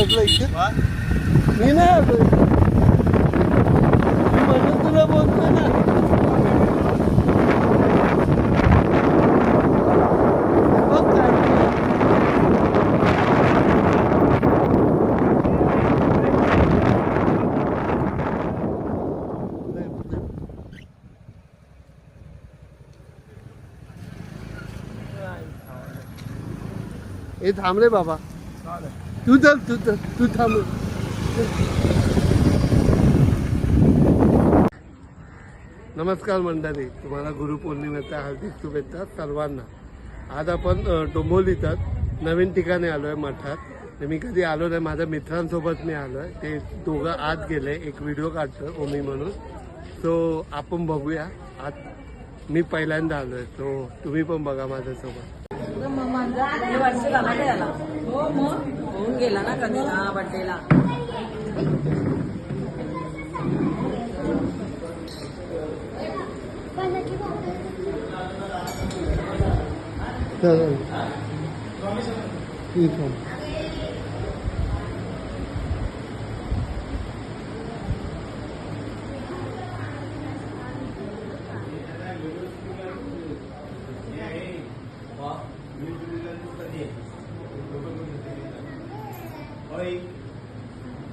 घातला इथे मी नाही आलो म्हणून तुला बोलतोय ना बघ काय हे थांब रे बाबा तू थांब नमस्कार मंडळी तुम्हाला गुरुपौर्णिमेच्या हार्दिक शुभेच्छा सर्वांना आज आपण डोंबिवलीत नवीन ठिकाणी आलोय मठात मी कधी आलो नाही माझ्या मित्रांसोबत मी आलोय ते दोघं आत गेले एक व्हिडिओ काढतोय ओमी म्हणून सो आपण बघूया आज मी पहिल्यांदा आलोय सो तुम्ही पण बघा माझ्यासोबत वर्ष झाला त्याला हो मग होऊन गेला ना कधी हा बड्डेला ठीक आहे